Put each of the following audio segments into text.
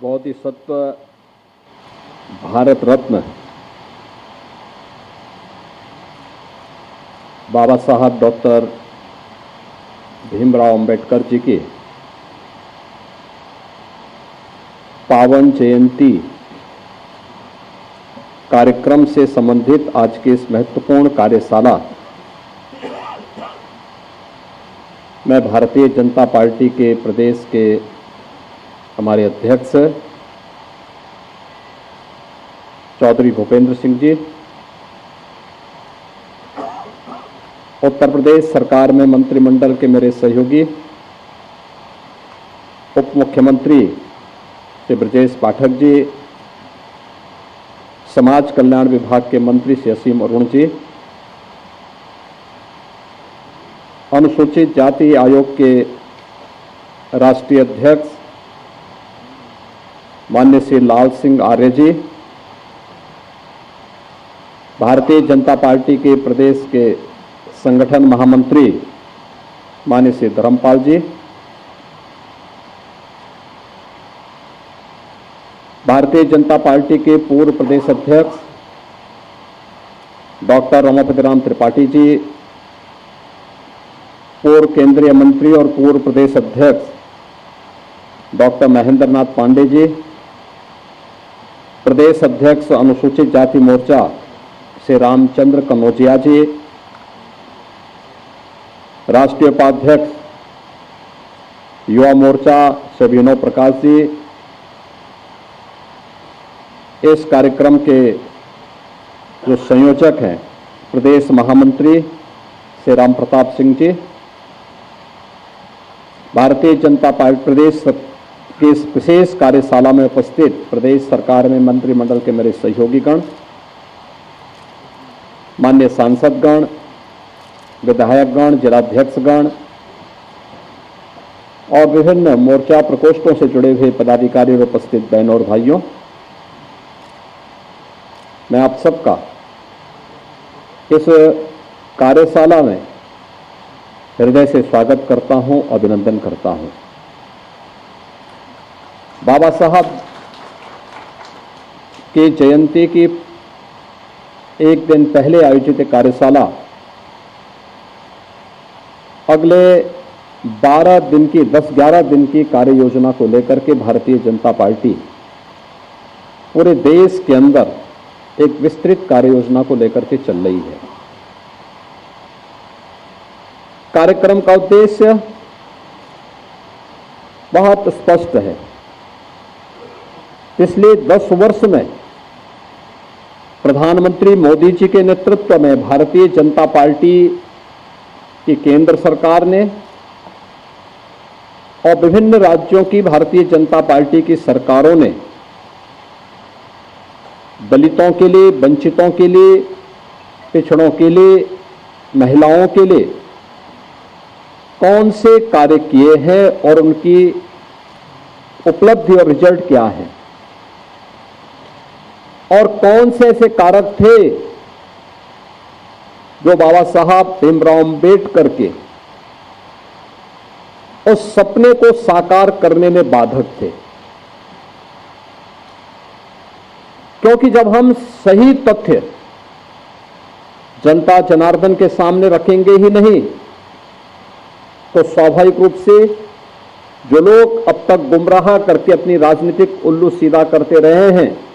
बोधिसत्व भारत रत्न बाबा साहब डॉक्टर भीमराव अंबेडकर जी की पावन जयंती कार्यक्रम से संबंधित आज की इस महत्वपूर्ण कार्यशाला में भारतीय जनता पार्टी के प्रदेश के हमारे अध्यक्ष चौधरी भूपेंद्र सिंह जी, उत्तर प्रदेश सरकार में मंत्रिमंडल के मेरे सहयोगी उप मुख्यमंत्री श्री ब्रजेश पाठक जी, समाज कल्याण विभाग के मंत्री श्री असीम अरुण जी, अनुसूचित जाति आयोग के राष्ट्रीय अध्यक्ष माननीय श्री लाल सिंह आर्य जी, भारतीय जनता पार्टी के प्रदेश के संगठन महामंत्री माननीय श्री धर्मपाल जी, भारतीय जनता पार्टी के पूर्व प्रदेश अध्यक्ष डॉक्टर रमापति राम त्रिपाठी जी, पूर्व केंद्रीय मंत्री और पूर्व प्रदेश अध्यक्ष डॉक्टर महेंद्र नाथ पांडे जी, प्रदेश अध्यक्ष अनुसूचित जाति मोर्चा श्री रामचंद्र कनौजिया जी, राष्ट्रीय उपाध्यक्ष युवा मोर्चा श्री विनोद प्रकाश जी, इस कार्यक्रम के जो संयोजक हैं प्रदेश महामंत्री श्री राम प्रताप सिंह जी, भारतीय जनता पार्टी प्रदेश की इस विशेष कार्यशाला में उपस्थित प्रदेश सरकार में मंत्रिमंडल के मेरे सहयोगीगण, माननीय सांसदगण, विधायकगण, जिलाध्यक्षगण और विभिन्न मोर्चा प्रकोष्ठों से जुड़े हुए पदाधिकारी और उपस्थित बहनों और भाइयों, मैं आप सबका इस कार्यशाला में हृदय से स्वागत करता हूं, अभिनंदन करता हूं। बाबा साहब की जयंती की एक दिन पहले आयोजित कार्यशाला अगले 12 दिन की 10-11 दिन की कार्य योजना को लेकर के भारतीय जनता पार्टी पूरे देश के अंदर एक विस्तृत कार्य योजना को लेकर के चल रही है। कार्यक्रम का उद्देश्य बहुत स्पष्ट है। पिछले 10 वर्ष में प्रधानमंत्री मोदी जी के नेतृत्व में भारतीय जनता पार्टी की केंद्र सरकार ने और विभिन्न राज्यों की भारतीय जनता पार्टी की सरकारों ने दलितों के लिए, वंचितों के लिए, पिछड़ों के लिए, महिलाओं के लिए कौन से कार्य किए हैं और उनकी उपलब्धि और रिजल्ट क्या है, और कौन से ऐसे कारक थे जो बाबा साहब भीमराव अंबेडकर के उस सपने को साकार करने में बाधक थे। क्योंकि जब हम सही तथ्य जनता जनार्दन के सामने रखेंगे ही नहीं तो स्वाभाविक रूप से जो लोग अब तक गुमराह करके अपनी राजनीतिक उल्लू सीधा करते रहे हैं,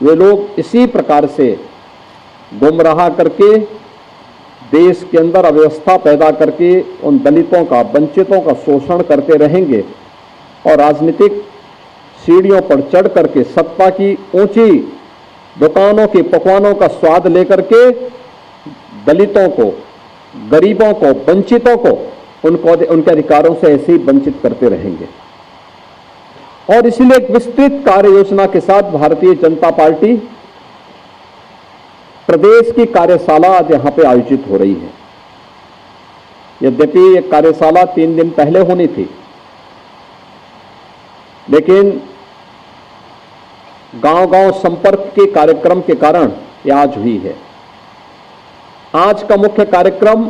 वे लोग इसी प्रकार से गुमराह करके देश के अंदर अव्यवस्था पैदा करके उन दलितों का, वंचितों का शोषण करते रहेंगे और राजनीतिक सीढ़ियों पर चढ़ करके सत्ता की ऊंची दुकानों के पकवानों का स्वाद लेकर के दलितों को, गरीबों को, वंचितों को उनके अधिकारों से ऐसे ही वंचित करते रहेंगे। और इसलिए एक विस्तृत कार्य योजना के साथ भारतीय जनता पार्टी प्रदेश की कार्यशाला आज यहां पे आयोजित हो रही है। यद्यपि ये कार्यशाला 3 दिन पहले होनी थी, लेकिन गांव-गांव संपर्क के कार्यक्रम के कारण ये आज हुई है। आज का मुख्य कार्यक्रम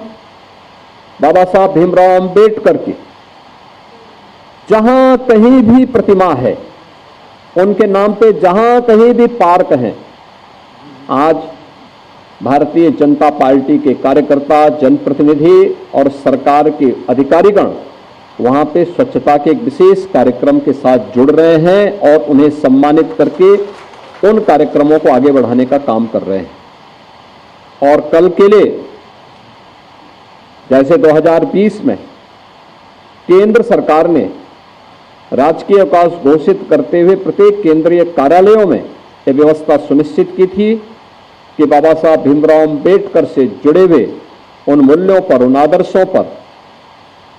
बाबा साहब भीमराव अंबेडकर की जहां कहीं भी प्रतिमा है उनके नाम पे जहां कहीं भी पार्क हैं, आज भारतीय जनता पार्टी के कार्यकर्ता, जनप्रतिनिधि और सरकार के अधिकारीगण वहां पे स्वच्छता के एक विशेष कार्यक्रम के साथ जुड़ रहे हैं और उन्हें सम्मानित करके उन कार्यक्रमों को आगे बढ़ाने का काम कर रहे हैं। और कल के लिए जैसे 2020 में केंद्र सरकार ने राजकीय अवकाश घोषित करते हुए प्रत्येक केंद्रीय कार्यालयों में यह व्यवस्था सुनिश्चित की थी कि बाबा साहब भीमराव अंबेडकर से जुड़े हुए उन मूल्यों पर, उन आदर्शों पर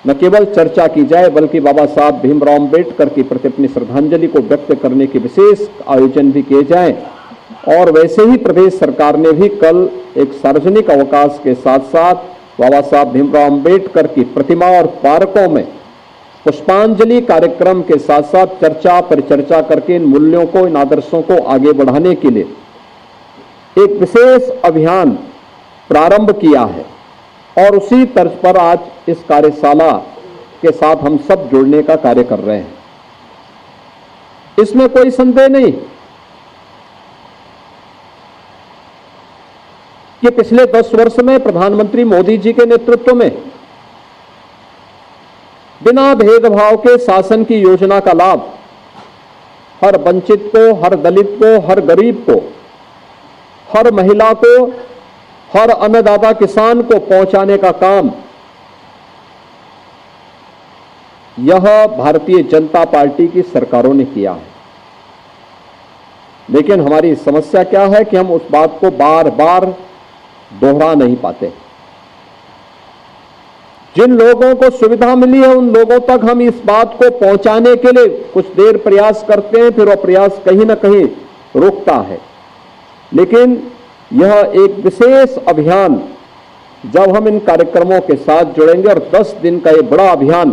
न केवल चर्चा की जाए बल्कि बाबा साहब भीमराव अंबेडकर के प्रति अपनी श्रद्धांजलि को व्यक्त करने के विशेष आयोजन भी किए जाएं। और वैसे ही प्रदेश सरकार ने भी कल एक सार्वजनिक अवकाश के साथ साथ बाबा साहब भीमराव अंबेडकर की प्रतिमा और पार्कों में पुष्पांजलि कार्यक्रम के साथ साथ चर्चा परिचर्चा करके इन मूल्यों को, इन आदर्शों को आगे बढ़ाने के लिए एक विशेष अभियान प्रारंभ किया है। और उसी तर्ज पर आज इस कार्यशाला के साथ हम सब जुड़ने का कार्य कर रहे हैं। इसमें कोई संदेह नहीं कि पिछले 10 वर्ष में प्रधानमंत्री मोदी जी के नेतृत्व में बिना भेदभाव के शासन की योजना का लाभ हर वंचित को, हर दलित को, हर गरीब को, हर महिला को, हर अन्नदाता किसान को पहुंचाने का काम यह भारतीय जनता पार्टी की सरकारों ने किया है। लेकिन हमारी समस्या क्या है कि हम उस बात को बार बार दोहरा नहीं पाते। जिन लोगों को सुविधा मिली है उन लोगों तक हम इस बात को पहुंचाने के लिए कुछ देर प्रयास करते हैं, फिर वह प्रयास कहीं ना कहीं रुकता है। लेकिन यह एक विशेष अभियान जब हम इन कार्यक्रमों के साथ जुड़ेंगे, और 10 दिन का ये बड़ा अभियान,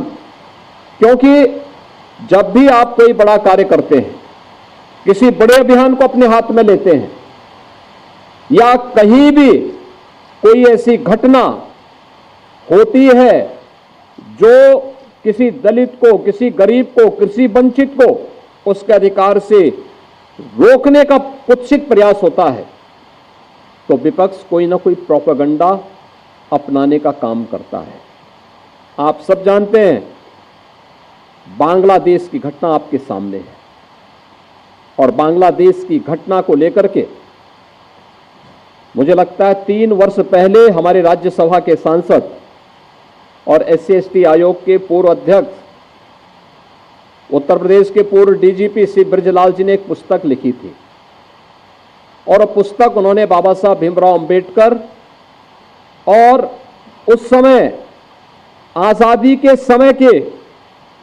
क्योंकि जब भी आप कोई बड़ा कार्य करते हैं, किसी बड़े अभियान को अपने हाथ में लेते हैं या कहीं भी कोई ऐसी घटना होती है जो किसी दलित को, किसी गरीब को, किसी वंचित को उसके अधिकार से रोकने का कुत्सित प्रयास होता है, तो विपक्ष कोई ना कोई प्रोपेगेंडा अपनाने का काम करता है। आप सब जानते हैं बांग्लादेश की घटना आपके सामने है, और बांग्लादेश की घटना को लेकर के मुझे लगता है 3 वर्ष पहले हमारे राज्यसभा के सांसद और SC/ST आयोग के पूर्व अध्यक्ष, उत्तर प्रदेश के पूर्व DGP श्री ब्रजलाल जी ने एक पुस्तक लिखी थी, और पुस्तक उन्होंने बाबा साहब भीमराव अंबेडकर और उस समय आजादी के समय के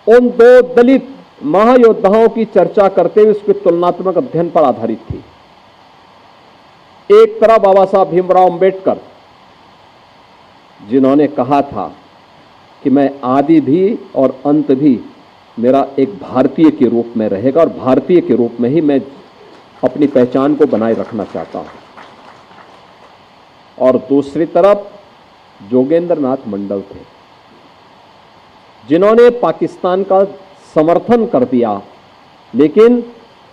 उन 2 दलित महायोद्धाओं की चर्चा करते हुए उसके तुलनात्मक अध्ययन पर आधारित थी। एक तरफ बाबा साहब भीमराव अंबेडकर जिन्होंने कहा था कि मैं आदि भी और अंत भी मेरा एक भारतीय के रूप में रहेगा और भारतीय के रूप में ही मैं अपनी पहचान को बनाए रखना चाहता हूं। और दूसरी तरफ जोगेंद्र नाथ मंडल थे जिन्होंने पाकिस्तान का समर्थन कर दिया, लेकिन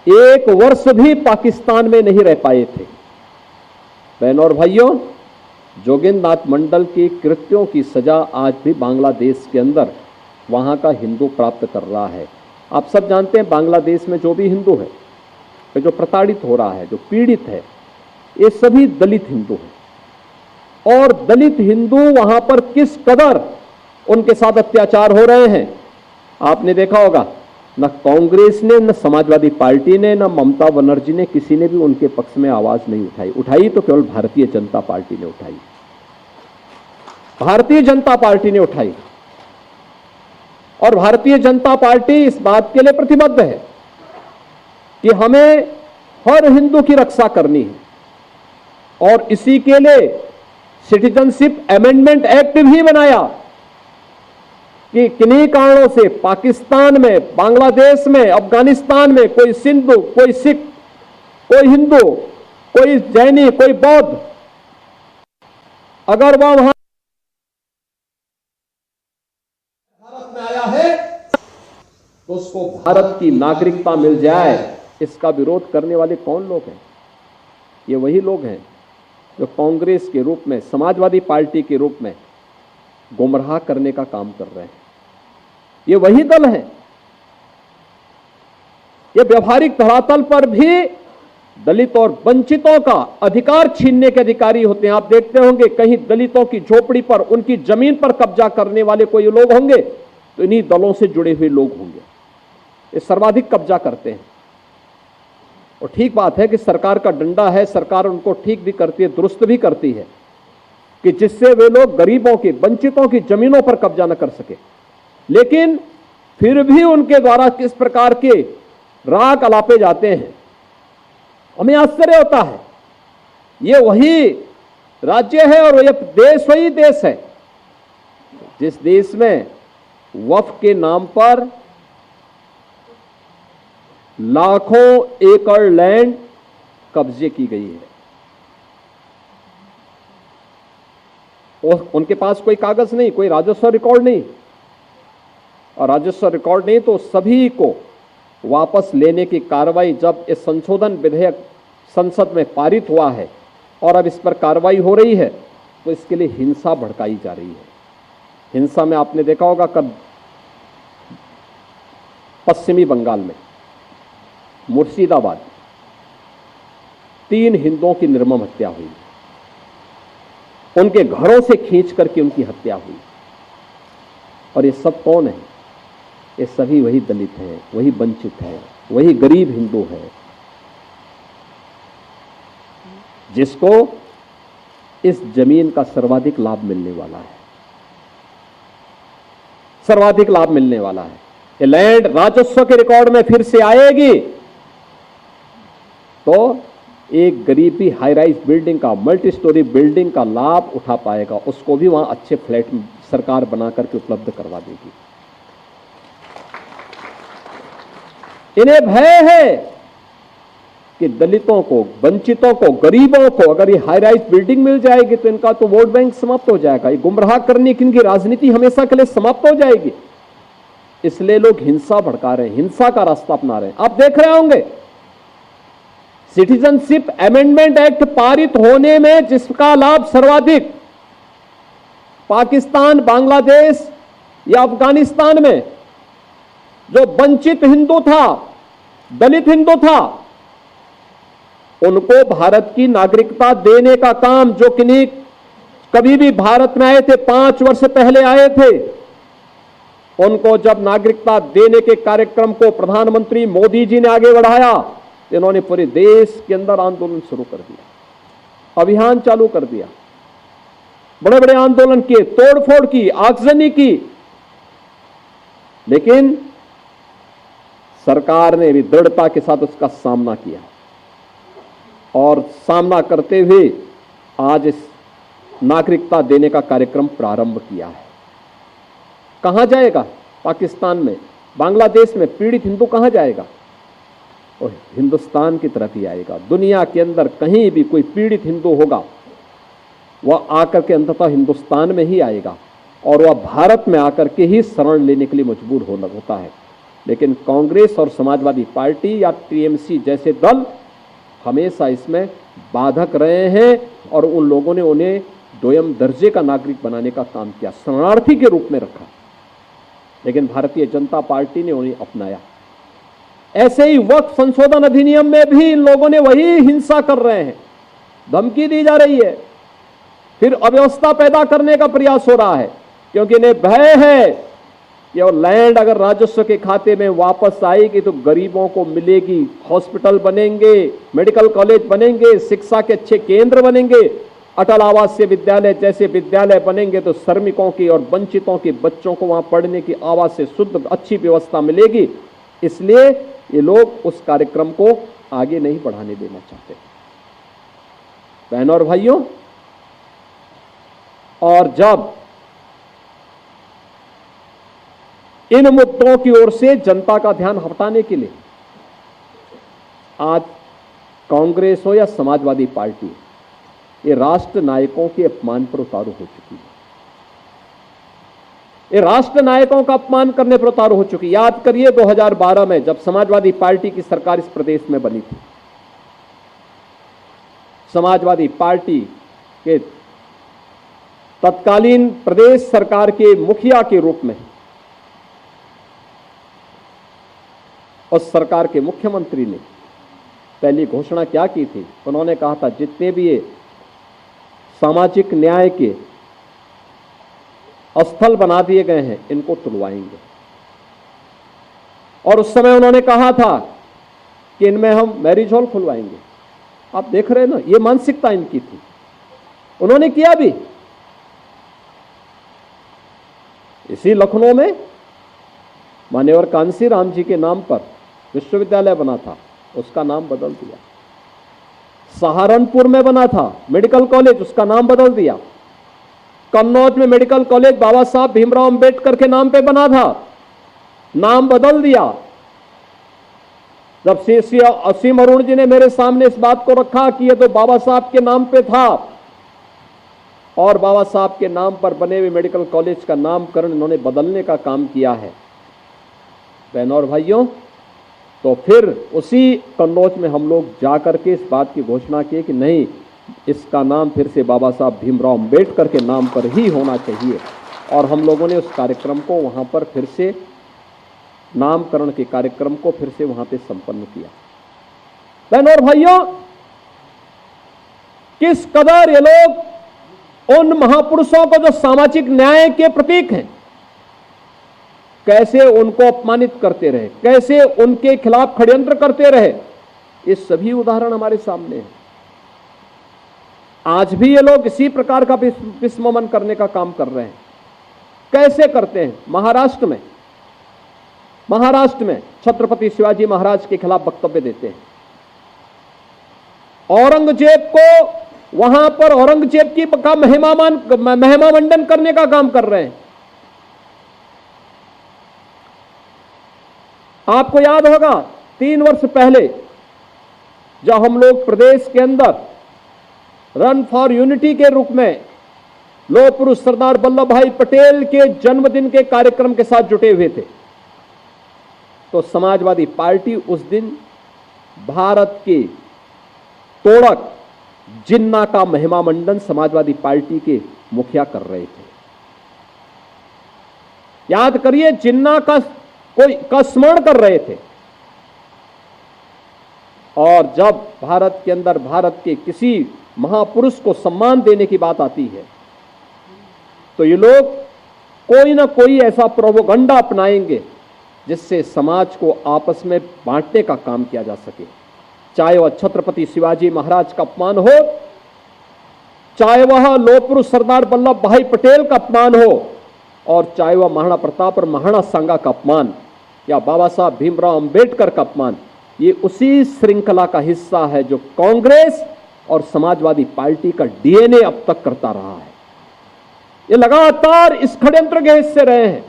1 वर्ष भी पाकिस्तान में नहीं रह पाए थे। बहनों और भाइयों, जोगेंद्र नाथ मंडल के कृत्यों की सजा आज भी बांग्लादेश के अंदर वहां का हिंदू प्राप्त कर रहा है। आप सब जानते हैं बांग्लादेश में जो भी हिंदू है, जो प्रताड़ित हो रहा है, जो पीड़ित है, ये सभी दलित हिंदू हैं। और दलित हिंदू वहां पर किस कदर उनके साथ अत्याचार हो रहे हैं आपने देखा होगा। न कांग्रेस ने, न समाजवादी पार्टी ने, न ममता बनर्जी ने, किसी ने भी उनके पक्ष में आवाज नहीं उठाई। उठाई तो केवल भारतीय जनता पार्टी ने उठाई। भारतीय जनता पार्टी ने उठाई, और भारतीय जनता पार्टी इस बात के लिए प्रतिबद्ध है कि हमें हर हिंदू की रक्षा करनी है। और इसी के लिए सिटीजनशिप अमेंडमेंट एक्ट भी बनाया कि किन्हीं कारणों से पाकिस्तान में, बांग्लादेश में, अफगानिस्तान में कोई सिंधु, कोई सिख, कोई हिंदू, कोई जैनी, कोई बौद्ध, अगर वह वहां भारत में आया है तो उसको भारत की नागरिकता मिल जाए। इसका विरोध करने वाले कौन लोग हैं? ये वही लोग हैं जो कांग्रेस के रूप में, समाजवादी पार्टी के रूप में गुमराह करने का काम कर रहे हैं। ये वही दल है। ये व्यवहारिक धरातल पर भी दलित और वंचितों का अधिकार छीनने के अधिकारी होते हैं। आप देखते होंगे कहीं दलितों की झोपड़ी पर, उनकी जमीन पर कब्जा करने वाले कोई लोग होंगे तो इन्हीं दलों से जुड़े हुए लोग होंगे। ये सर्वाधिक कब्जा करते हैं। और ठीक बात है कि सरकार का डंडा है, सरकार उनको ठीक भी करती है, दुरुस्त भी करती है कि जिससे वे लोग गरीबों की, वंचितों की जमीनों पर कब्जा न कर सके। लेकिन फिर भी उनके द्वारा किस प्रकार के राग अलापे जाते हैं, हमें आश्चर्य होता है। ये वही राज्य है और यह देश वही देश है जिस देश में वक्फ के नाम पर लाखों एकड़ लैंड कब्जे की गई है। और उनके पास कोई कागज नहीं, कोई राजस्व रिकॉर्ड नहीं, और राजस्व रिकॉर्ड नहीं तो सभी को वापस लेने की कार्रवाई, जब इस संशोधन विधेयक संसद में पारित हुआ है और अब इस पर कार्रवाई हो रही है, तो इसके लिए हिंसा भड़काई जा रही है। हिंसा में आपने देखा होगा कब पश्चिमी बंगाल में मुर्शिदाबाद 3 हिंदुओं की निर्मम हत्या हुई, उनके घरों से खींच करके उनकी हत्या हुई। और ये सब कौन है? ये सभी वही दलित हैं, वही वंचित हैं, वही गरीब हिंदू हैं जिसको इस जमीन का सर्वाधिक लाभ मिलने वाला है, सर्वाधिक लाभ मिलने वाला है। ये लैंड राजस्व के रिकॉर्ड में फिर से आएगी तो एक गरीब भी हाई राइज बिल्डिंग का, मल्टी स्टोरी बिल्डिंग का लाभ उठा पाएगा, उसको भी वहां अच्छे फ्लैट सरकार बना करके उपलब्ध करवा देगी। इन्हें भय है कि दलितों को, वंचितों को, गरीबों को अगर ये हाई राइज बिल्डिंग मिल जाएगी तो इनका तो वोट बैंक समाप्त हो जाएगा, ये गुमराह करने की इनकी राजनीति हमेशा के लिए समाप्त हो जाएगी। इसलिए लोग हिंसा भड़का रहे हैं, हिंसा का रास्ता अपना रहे हैं। आप देख रहे होंगे सिटीजनशिप अमेंडमेंट एक्ट पारित होने में जिसका लाभ सर्वाधिक पाकिस्तान, बांग्लादेश या अफगानिस्तान में जो वंचित हिंदू था, दलित हिंदू था, उनको भारत की नागरिकता देने का काम, जो किन्हीं कभी भी भारत में आए थे, 5 वर्ष पहले आए थे, उनको जब नागरिकता देने के कार्यक्रम को प्रधानमंत्री मोदी जी ने आगे बढ़ाया, इन्होंने पूरे देश के अंदर आंदोलन शुरू कर दिया, अभियान चालू कर दिया, बड़े बड़े आंदोलन किए, तोड़फोड़ की, आगजनी की। लेकिन सरकार ने भी दृढ़ता के साथ उसका सामना किया और सामना करते हुए आज इस नागरिकता देने का कार्यक्रम प्रारंभ किया है। कहां जाएगा? पाकिस्तान में, बांग्लादेश में पीड़ित हिंदू कहां जाएगा? और हिंदुस्तान की तरफ ही आएगा। दुनिया के अंदर कहीं भी कोई पीड़ित हिंदू होगा वह आकर के अंततः हिंदुस्तान में ही आएगा और वह भारत में आकर के ही शरण लेने के लिए मजबूर होता है। लेकिन कांग्रेस और समाजवादी पार्टी या टीएमसी जैसे दल हमेशा इसमें बाधक रहे हैं और उन लोगों ने उन्हें दोयम दर्जे का नागरिक बनाने का काम किया, शरणार्थी के रूप में रखा। लेकिन भारतीय जनता पार्टी ने उन्हें अपनाया। ऐसे ही वक्फ संशोधन अधिनियम में भी इन लोगों ने वही हिंसा कर रहे हैं, धमकी दी जा रही है, फिर अव्यवस्था पैदा करने का प्रयास हो रहा है, क्योंकि इन्हें भय है कि और लैंड अगर राजस्व के खाते में वापस आएगी तो गरीबों को मिलेगी, हॉस्पिटल बनेंगे, मेडिकल कॉलेज बनेंगे, शिक्षा के अच्छे केंद्र बनेंगे, अटल आवासीय विद्यालय जैसे विद्यालय बनेंगे तो श्रमिकों की और वंचितों के बच्चों को वहां पढ़ने की आवाज से शुद्ध अच्छी व्यवस्था मिलेगी। इसलिए ये लोग उस कार्यक्रम को आगे नहीं बढ़ाने देना चाहते। बहनों और भाइयों, और जब इन मुद्दों की ओर से जनता का ध्यान हटाने के लिए आज कांग्रेस हो या समाजवादी पार्टी, ये राष्ट्र नायकों के अपमान पर उतारू हो चुकी है। ये राष्ट्र नायकों का अपमान करने पर उतारू हो चुकी। याद करिए 2012 में जब समाजवादी पार्टी की सरकार इस प्रदेश में बनी थी, समाजवादी पार्टी के तत्कालीन प्रदेश सरकार के मुखिया के रूप में उस सरकार के मुख्यमंत्री ने पहली घोषणा क्या की थी? उन्होंने कहा था जितने भी ये सामाजिक न्याय के स्थल बना दिए गए हैं इनको तुड़वाएंगे। और उस समय उन्होंने कहा था कि इनमें हम मैरिज हॉल खुलवाएंगे। आप देख रहे हैं ना, ये मानसिकता इनकी थी। उन्होंने किया भी। इसी लखनऊ में मान्यवर कांसी राम जी के नाम पर विश्वविद्यालय बना था, उसका नाम बदल दिया। सहारनपुर में बना था मेडिकल कॉलेज, उसका नाम बदल दिया। कन्नौज में मेडिकल कॉलेज बाबा साहब भीमराव अंबेडकर के नाम पे बना था, नाम बदल दिया। जब असीम अरुण जी ने मेरे सामने इस बात को रखा कि ये तो बाबा साहब के नाम पे था और बाबा साहब के नाम पर बने हुए मेडिकल कॉलेज का नामकरण इन्होंने बदलने का काम किया है, बहनों और भाइयों, तो फिर उसी कन्नौज में हम लोग जाकर के इस बात की घोषणा की कि नहीं, इसका नाम फिर से बाबा साहब भीमराव अंबेडकर के नाम पर ही होना चाहिए। और हम लोगों ने उस कार्यक्रम को वहां पर फिर से, नामकरण के कार्यक्रम को फिर से वहां पे संपन्न किया। बहनों और भाइयों, किस कदर ये लोग उन महापुरुषों को जो सामाजिक न्याय के प्रतीक हैं, कैसे उनको अपमानित करते रहे, कैसे उनके खिलाफ षड्यंत्र करते रहे, ये सभी उदाहरण हमारे सामने हैं। आज भी ये लोग इसी प्रकार का विस्मरण करने का काम कर रहे हैं। कैसे करते हैं? महाराष्ट्र में छत्रपति शिवाजी महाराज के खिलाफ वक्तव्य देते हैं। औरंगजेब को वहां पर औरंगजेब की का महिमा मंडन करने का काम कर रहे हैं। आपको याद होगा 3 वर्ष पहले जब हम लोग प्रदेश के अंदर रन फॉर यूनिटी के रूप में लौह पुरुष सरदार वल्लभ भाई पटेल के जन्मदिन के कार्यक्रम के साथ जुटे हुए थे, तो समाजवादी पार्टी उस दिन भारत के तोड़क जिन्ना का महिमा मंडन समाजवादी पार्टी के मुखिया कर रहे थे। याद करिए, जिन्ना का स्मरण कर रहे थे। और जब भारत के अंदर भारत के किसी महापुरुष को सम्मान देने की बात आती है तो ये लोग कोई ना कोई ऐसा प्रोपोगंडा अपनाएंगे जिससे समाज को आपस में बांटने का काम किया जा सके। चाहे वह छत्रपति शिवाजी महाराज का अपमान हो, चाहे वह लौह पुरुष सरदार वल्लभ भाई पटेल का अपमान हो, और चाहे वह महाराणा प्रताप और महाराणा सांगा का अपमान या बाबा साहब भीमराव अंबेडकर का अपमान, ये उसी श्रृंखला का हिस्सा है जो कांग्रेस और समाजवादी पार्टी का डीएनए अब तक करता रहा है। ये लगातार इस षड्यंत्र के हिस्से रहे हैं।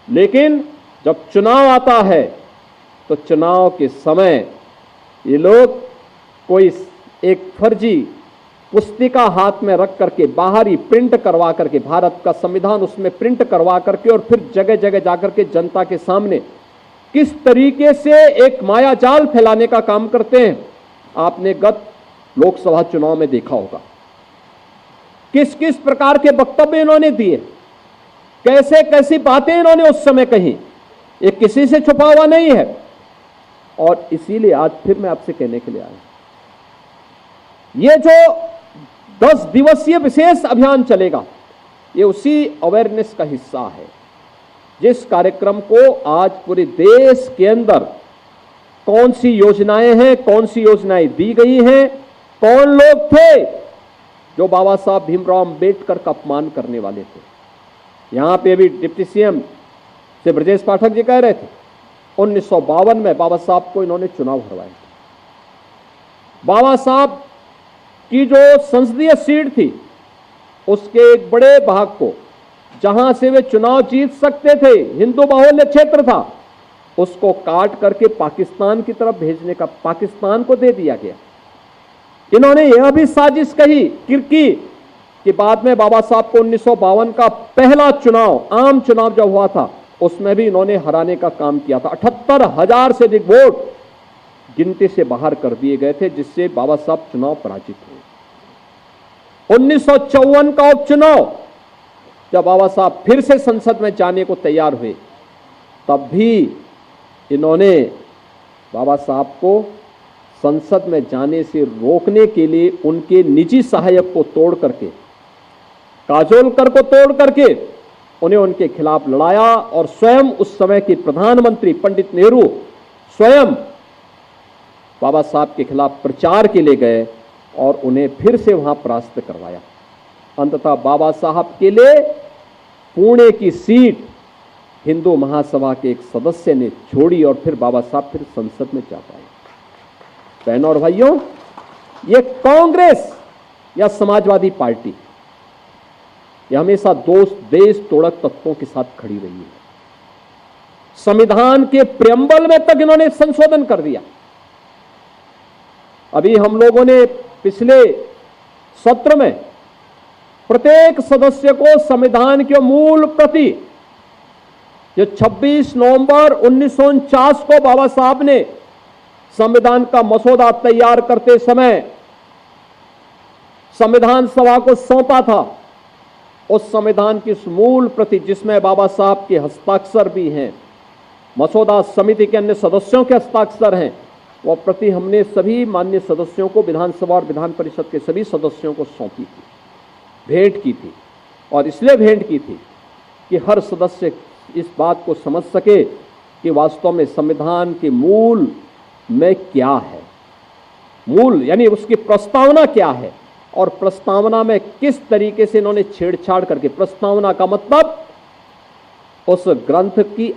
लेकिन जब चुनाव आता है तो चुनाव के समय ये लोग कोई एक फर्जी पुस्तिका हाथ में रख करके बाहर ही प्रिंट करवा करके, भारत का संविधान उसमें प्रिंट करवा करके, और फिर जगह जगह जाकर के जनता के सामने किस तरीके से एक मायाजाल फैलाने का काम करते हैं, आपने गत लोकसभा चुनाव में देखा होगा। किस किस प्रकार के वक्तव्य इन्होंने दिए, कैसे कैसी बातें इन्होंने उस समय कही, ये किसी से छुपा हुआ नहीं है। और इसीलिए आज फिर मैं आपसे कहने के लिए आया, ये जो 10 दिवसीय विशेष अभियान चलेगा, ये उसी अवेयरनेस का हिस्सा है, जिस कार्यक्रम को आज पूरे देश के अंदर कौन सी योजनाएं हैं, कौन सी योजनाएं दी गई हैं, कौन लोग थे जो बाबा साहब भीमराव अंबेडकर का अपमान करने वाले थे। यहां पे अभी डिप्टी सीएम से ब्रजेश पाठक जी कह रहे थे 1952 में बाबा साहब को इन्होंने चुनाव हरवाए। बाबा साहब की जो संसदीय सीट थी उसके एक बड़े भाग को, जहां से वे चुनाव जीत सकते थे, हिंदू बाहुल्य क्षेत्र था, उसको काट करके पाकिस्तान की तरफ भेजने का, पाकिस्तान को दे दिया गया। इन्होंने यह भी साजिश कही कि कि बाद में बाबा साहब को 1952 का पहला चुनाव, आम चुनाव जब हुआ था, उसमें भी इन्होंने हराने का काम किया था। 78,000 से अधिक वोट गिनती से बाहर कर दिए गए थे, जिससे बाबा साहब चुनाव पराजित हुए। 1954 का उपचुनाव जब बाबा साहब फिर से संसद में जाने को तैयार हुए, तब भी इन्होंने बाबा साहब को संसद में जाने से रोकने के लिए उनके निजी सहायक को तोड़ करके, काजोलकर को तोड़ करके उन्हें उनके खिलाफ लड़ाया और स्वयं उस समय के प्रधानमंत्री पंडित नेहरू स्वयं बाबा साहब के खिलाफ प्रचार के लिए गए और उन्हें फिर से वहां परास्त करवाया। अंततः बाबा साहब के लिए पुणे की सीट हिंदू महासभा के एक सदस्य ने छोड़ी और फिर बाबा साहब फिर संसद में जा पाए। बहनों और भाइयों, ये कांग्रेस या समाजवादी पार्टी यह हमेशा देश तोड़क तत्वों के साथ खड़ी रही है। संविधान के प्रेम्बल में तक इन्होंने संशोधन कर दिया। अभी हम लोगों ने पिछले सत्र में प्रत्येक सदस्य को संविधान की मूल प्रति, जो 26 नवंबर 1949 को बाबा साहब ने संविधान का मसौदा तैयार करते समय संविधान सभा को सौंपा था, उस संविधान की मूल प्रति, जिसमें बाबा साहब के हस्ताक्षर भी हैं, मसौदा समिति के अन्य सदस्यों के हस्ताक्षर हैं, वह प्रति हमने सभी माननीय सदस्यों को, विधानसभा और विधान परिषद के सभी सदस्यों को सौंपी थी, भेंट की थी। और इसलिए भेंट की थी कि हर सदस्य इस बात को समझ सके कि वास्तव में संविधान के मूल में क्या है, मूल यानी उसकी प्रस्तावना क्या है और प्रस्तावना में किस तरीके से इन्होंने छेड़छाड़ करके, प्रस्तावना का मतलब उस ग्रंथ की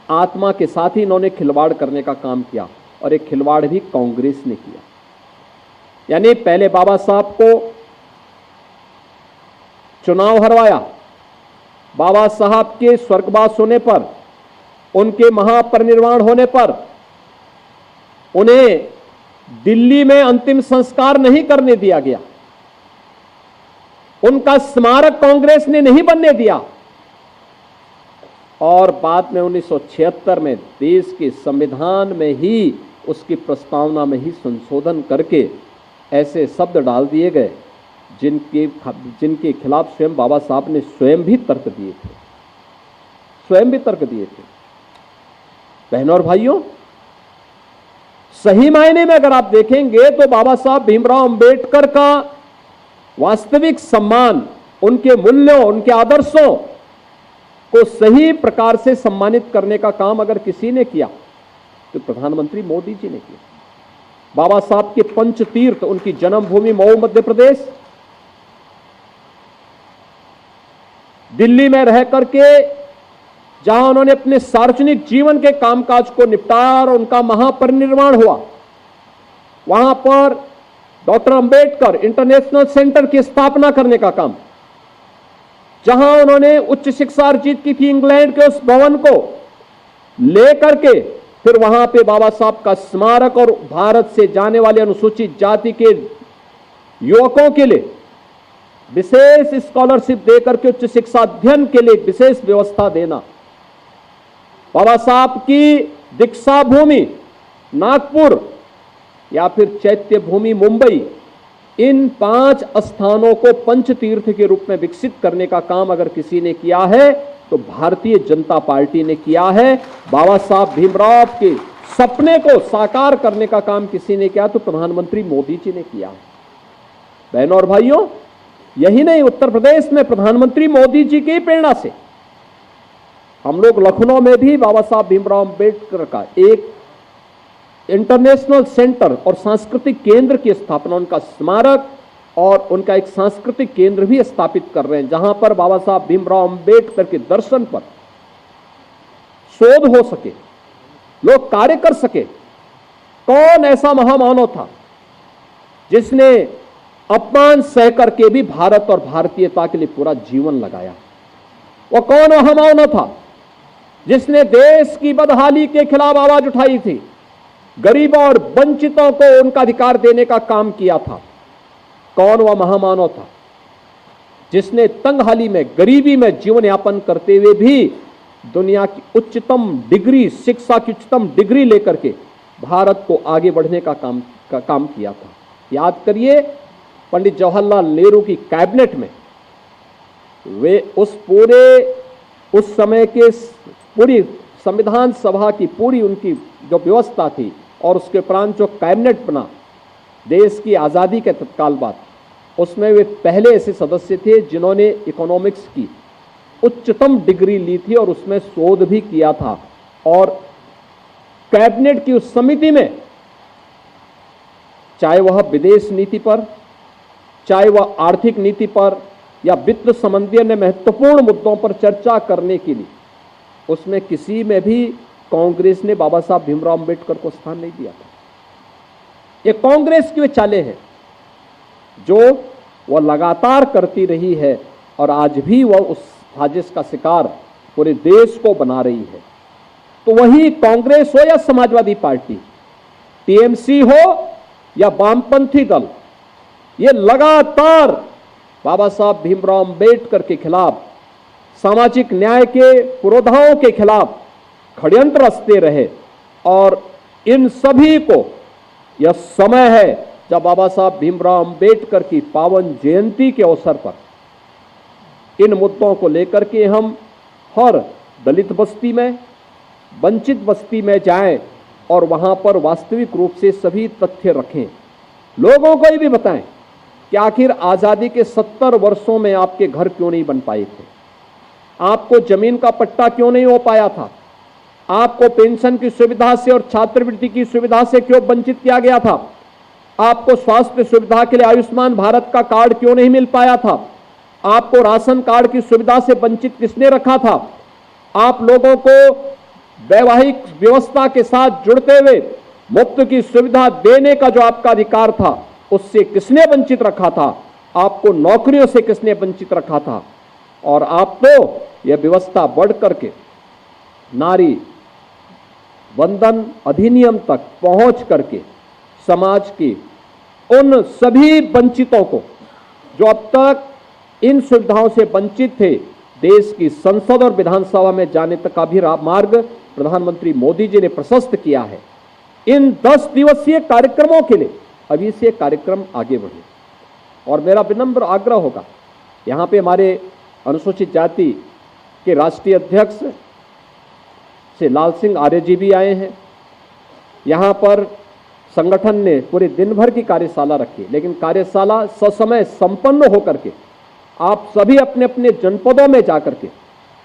आत्मा के साथ ही इन्होंने खिलवाड़ करने का काम किया और एक खिलवाड़ भी कांग्रेस ने किया। यानी पहले बाबा साहब को चुनाव हरवाया, बाबा साहब के स्वर्गवास होने पर, उनके महापरिनिर्वाण होने पर उन्हें दिल्ली में अंतिम संस्कार नहीं करने दिया गया, उनका स्मारक कांग्रेस ने नहीं बनने दिया और बाद में 1976 में देश के संविधान में ही, उसकी प्रस्तावना में ही संशोधन करके ऐसे शब्द डाल दिए गए जिनके खिलाफ स्वयं बाबा साहब ने स्वयं भी तर्क दिए थे। बहनों और भाइयों, सही मायने में अगर आप देखेंगे तो बाबा साहब भीमराव अंबेडकर का वास्तविक सम्मान, उनके मूल्यों, उनके आदर्शों को सही प्रकार से सम्मानित करने का काम अगर किसी ने किया तो प्रधानमंत्री मोदी जी ने किया। बाबा साहब के पंच तीर्थ, उनकी जन्मभूमि मऊ मध्य प्रदेश, दिल्ली में रह करके जहां उन्होंने अपने सार्वजनिक जीवन के कामकाज को निपटाया और उनका महापरिनिर्वाण हुआ, वहां पर डॉक्टर अंबेडकर इंटरनेशनल सेंटर की स्थापना करने का काम, जहां उन्होंने उच्च शिक्षा अर्जित की थी इंग्लैंड के उस भवन को लेकर के फिर वहां पे बाबा साहब का स्मारक और भारत से जाने वाले अनुसूचित जाति के युवकों के लिए विशेष स्कॉलरशिप देकर के उच्च शिक्षा अध्ययन के लिए विशेष व्यवस्था देना, बाबा साहब की दीक्षा भूमि नागपुर या फिर चैत्य भूमि मुंबई, इन 5 स्थानों को पंच तीर्थ के रूप में विकसित करने का काम अगर किसी ने किया है तो भारतीय जनता पार्टी ने किया है। बाबा साहब भीमराव के सपने को साकार करने का काम किसी ने किया तो प्रधानमंत्री मोदी जी ने किया है। बहनों और भाइयों, यही नहीं, उत्तर प्रदेश में प्रधानमंत्री मोदी जी की प्रेरणा से हम लोग लखनऊ में भी बाबा साहब भीमराव अंबेडकर का एक इंटरनेशनल सेंटर और सांस्कृतिक केंद्र की स्थापना, उनका स्मारक और उनका एक सांस्कृतिक केंद्र भी स्थापित कर रहे हैं, जहां पर बाबा साहब भीमराव अंबेडकर के दर्शन पर शोध हो सके, लोग कार्य कर सके। कौन ऐसा महामानव था जिसने अपमान सह करके भी भारत और भारतीयता के लिए पूरा जीवन लगाया? वह कौन महामानव था जिसने देश की बदहाली के खिलाफ आवाज उठाई थी, गरीबों और वंचितों को उनका अधिकार देने का काम किया था? कौन वह महामानव था? जिसने तंगहाली में, गरीबी में जीवन यापन करते हुए भी दुनिया की उच्चतम डिग्री, शिक्षा की उच्चतम डिग्री लेकर के भारत को आगे बढ़ने का काम किया था। याद करिए, पंडित जवाहरलाल नेहरू की कैबिनेट में वे उस समय के पूरी संविधान सभा की पूरी उनकी जो व्यवस्था थी और उसके उपरांत जो कैबिनेट बना देश की आज़ादी के तत्काल बाद, उसमें वे पहले ऐसे सदस्य थे जिन्होंने इकोनॉमिक्स की उच्चतम डिग्री ली थी और उसमें शोध भी किया था। और कैबिनेट की उस समिति में चाहे वह विदेश नीति पर, चाहे वह आर्थिक नीति पर या वित्त संबंधी अन्य महत्वपूर्ण मुद्दों पर चर्चा करने के लिए, उसमें किसी में भी कांग्रेस ने बाबा साहब भीमराव अंबेडकर को स्थान नहीं दिया था। ये कांग्रेस की वे चालें हैं जो वह लगातार करती रही है और आज भी वह उस साजिश का शिकार पूरे देश को बना रही है। तो वही कांग्रेस हो या समाजवादी पार्टी, टीएमसी हो या वामपंथी दल, ये लगातार बाबा साहब भीमराव अंबेडकर के खिलाफ, सामाजिक न्याय के पुरोधाओं के खिलाफ षड्यंत्र रचते रहे। और इन सभी को यह समय है जब बाबा साहब भीमराव अंबेडकर की पावन जयंती के अवसर पर इन मुद्दों को लेकर के हम हर दलित बस्ती में, वंचित बस्ती में जाएं और वहां पर वास्तविक रूप से सभी तथ्य रखें। लोगों को ये भी बताएं कि आखिर आजादी के 70 वर्षों में आपके घर क्यों नहीं बन पाए थे, आपको जमीन का पट्टा क्यों नहीं हो पाया था, आपको पेंशन की सुविधा से और छात्रवृत्ति की सुविधा से क्यों वंचित किया गया था, आपको स्वास्थ्य सुविधा के लिए आयुष्मान भारत का कार्ड क्यों नहीं मिल पाया था, आपको राशन कार्ड की सुविधा से वंचित किसने रखा था, आप लोगों को वैवाहिक व्यवस्था के साथ जुड़ते हुए मुफ्त की सुविधा देने का जो आपका अधिकार था उससे किसने वंचित रखा था, आपको नौकरियों से किसने वंचित रखा था। और आप तो यह व्यवस्था बढ़ करके नारी वंदन अधिनियम तक पहुंच करके समाज की उन सभी वंचितों को जो अब तक इन सुविधाओं से वंचित थे, देश की संसद और विधानसभा में जाने तक का भी मार्ग प्रधानमंत्री मोदी जी ने प्रशस्त किया है। इन 10 दिवसीय कार्यक्रमों के लिए अभी से कार्यक्रम आगे बढ़े। और मेरा विनम्र आग्रह होगा, यहाँ पे हमारे अनुसूचित जाति के राष्ट्रीय अध्यक्ष से लाल सिंह आर्य जी भी आए हैं। यहाँ पर संगठन ने पूरे दिन भर की कार्यशाला रखी, लेकिन कार्यशाला ससमय संपन्न होकर के आप सभी अपने अपने जनपदों में जाकर के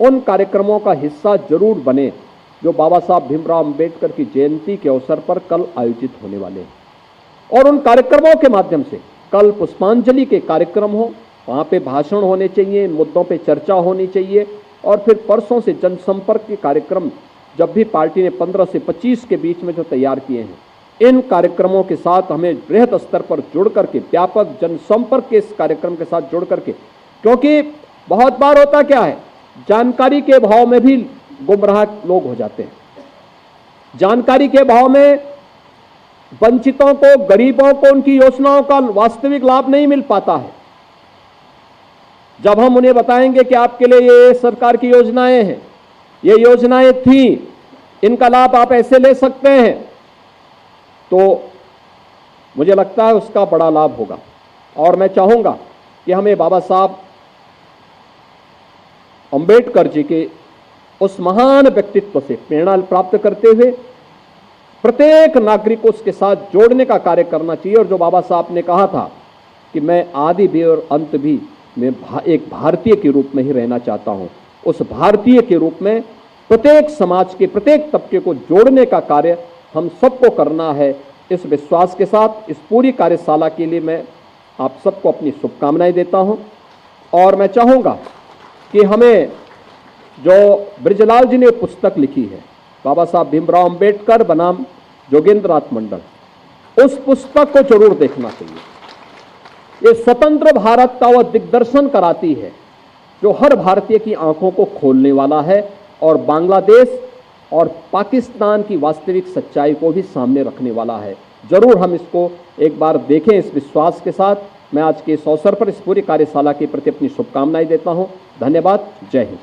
उन कार्यक्रमों का हिस्सा जरूर बने जो बाबा साहब भीमराव अंबेडकर की जयंती के अवसर पर कल आयोजित होने वाले हैं। और उन कार्यक्रमों के माध्यम से कल पुष्पांजलि के कार्यक्रम हो, वहाँ पे भाषण होने चाहिए, इन मुद्दों पे चर्चा होनी चाहिए। और फिर परसों से जनसंपर्क के कार्यक्रम जब भी पार्टी ने 15 से 25 के बीच में जो तैयार किए हैं, इन कार्यक्रमों के साथ हमें बृहद स्तर पर जुड़ करके, व्यापक जनसंपर्क के इस कार्यक्रम के साथ जुड़ करके, क्योंकि बहुत बार होता क्या है, जानकारी के अभाव में भी गुमराह लोग हो जाते हैं। जानकारी के अभाव में वंचितों को, गरीबों को उनकी योजनाओं का वास्तविक लाभ नहीं मिल पाता है। जब हम उन्हें बताएंगे कि आपके लिए ये सरकार की योजनाएं हैं, ये योजनाएं थी, इनका लाभ आप ऐसे ले सकते हैं, तो मुझे लगता है उसका बड़ा लाभ होगा। और मैं चाहूंगा कि हमें बाबा साहब अंबेडकर जी के उस महान व्यक्तित्व से प्रेरणा प्राप्त करते हुए प्रत्येक नागरिक को उसके साथ जोड़ने का कार्य करना चाहिए। और जो बाबा साहब ने कहा था कि मैं आदि भी और अंत भी मैं एक भारतीय के रूप में ही रहना चाहता हूं, उस भारतीय के रूप में प्रत्येक समाज के प्रत्येक तबके को जोड़ने का कार्य हम सबको करना है। इस विश्वास के साथ इस पूरी कार्यशाला के लिए मैं आप सबको अपनी शुभकामनाएं देता हूं। और मैं चाहूंगा कि हमें जो ब्रजलाल जी ने पुस्तक लिखी है, बाबा साहब भीमराव अंबेडकर बनाम जोगेंद्रनाथ मंडल, उस पुस्तक को जरूर देखना चाहिए। ये स्वतंत्र भारत का वह दिग्दर्शन कराती है जो हर भारतीय की आंखों को खोलने वाला है और बांग्लादेश और पाकिस्तान की वास्तविक सच्चाई को भी सामने रखने वाला है। जरूर हम इसको एक बार देखें इस विश्वास के साथ मैं आज के इस अवसर पर इस पूरी कार्यशाला के प्रति अपनी शुभकामनाएं देता हूं। धन्यवाद। जय हिंद।